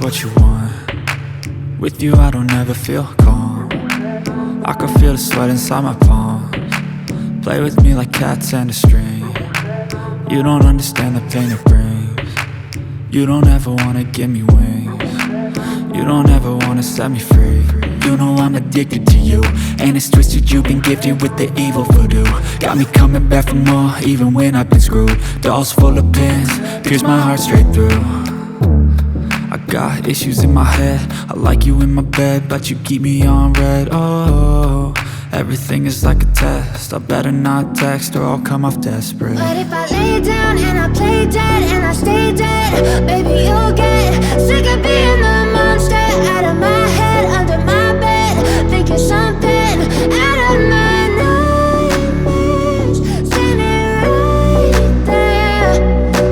what you want. With you I don't ever feel calm. I can feel the sweat inside my palms. Play with me like cats and a string. You don't understand the pain it brings. You don't ever wanna give me wings. You don't ever wanna set me free. You know I'm addicted to you, and it's twisted, you've been gifted with the evil voodoo. Got me coming back for more, even when I've been screwed. Dolls full of pins, pierce my heart straight through. I got issues in my head, I like you in my bed, but you keep me on red. Oh, everything is like a test, I better not text or I'll come off desperate. But if I lay down and I play dead and I stay dead, baby you'll get sick of being the monster out of my head, under my bed, thinking something out of my nightmares, standing right there.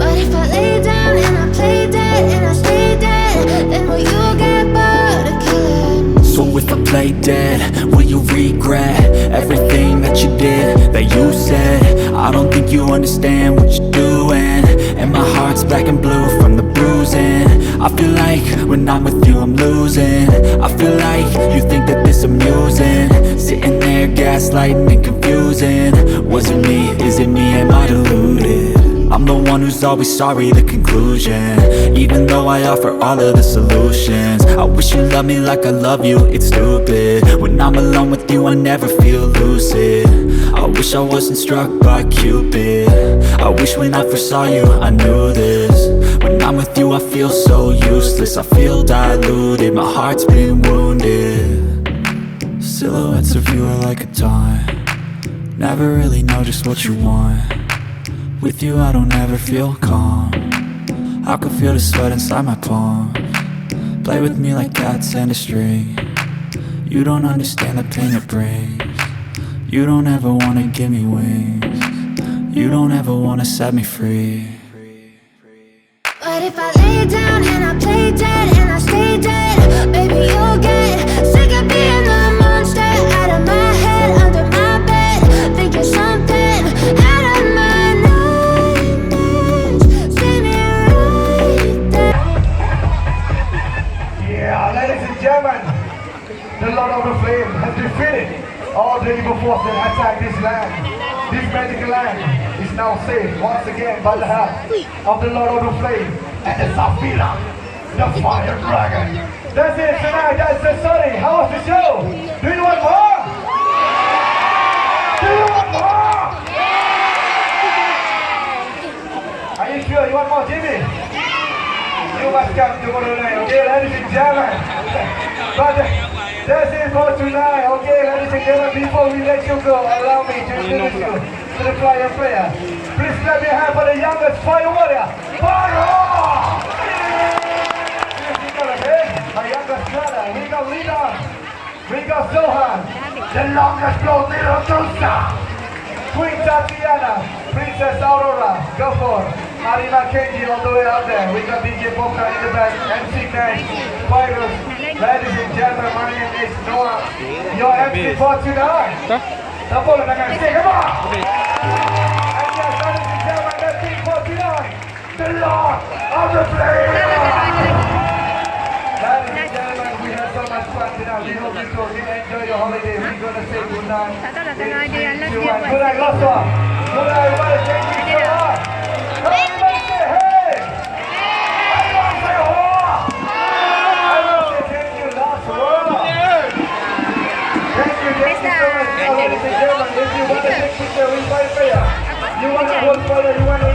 But if I lay down and I play dead and I stay dead, then will you get bored of killing? So if I play dead, will you regret everything that you did, that you said? I don't think you understand what you're doing, and my heart's black and blue from the bruising. I feel like when I'm with you I'm losing. I feel like you think that this amusing, sitting there gaslighting and confusing. Was it me? Is it me? Am I deluded? I'm the one who's always sorry, the conclusion, even though I offer all of the solutions. I wish you loved me like I love you, it's stupid. When I'm alone with you I never feel lucid. I wish I wasn't struck by Cupid. I wish when I first saw you I knew this. When I'm with you I feel so useless, I feel diluted, my heart's been wounded. Silhouettes of you are like a taunt, never really know just what you want. With you I don't ever feel calm, I can feel the sweat inside my palms. Play with me like cats and a string. You don't understand the pain it brings. You don't ever wanna give me wings. You don't ever wanna set me free. But if I lay down and I play dead and I stay dead, baby you'll get sick of being the monster out of my head, under my bed, thinking something out of my nightmares, standing right there. Yeah, ladies and gentlemen, the Lord of the Flame has defeated all the evil forces that attack this land. This magical land is now safe once again by the hand of the Lord of the Flame and the Safira, the Fire Dragon. That's it tonight, that's the story. How was the show? Do you want more? Do you want more? Are you sure you want more, Jimmy? You must come tomorrow night, okay, ladies and gentlemen? But that's it for tonight, okay, ladies and gentlemen. Before we let you go, allow me to introduce you to the fire player. Please clap your hand for the youngest fire warrior, Fire! Our youngest brother, we got Leon, we got Zohan, the longest blonde little Musa, Queen Tatiana, Princess Aurora, go for Arina Kenji all the way out there. We got DJ Boca in the back, MC Nash, Virus. Ladies and gentlemen, my name is Noah, your MC for tonight. Tambun dengan sing, come on! And yes, ladies and gentlemen, that's it for tonight. The Lord of the Flame! Ladies and gentlemen, we had so much fun tonight. We hope you enjoy your holiday. We're gonna say good night. Good night, last one. Good night, everybody. Thank you so much. Everybody say hey! Everyone say ho! Everyone say thank you, last word. Thank you so much. Ladies and gentlemen, if you want to take picture with my player, you want to hold fire, you want to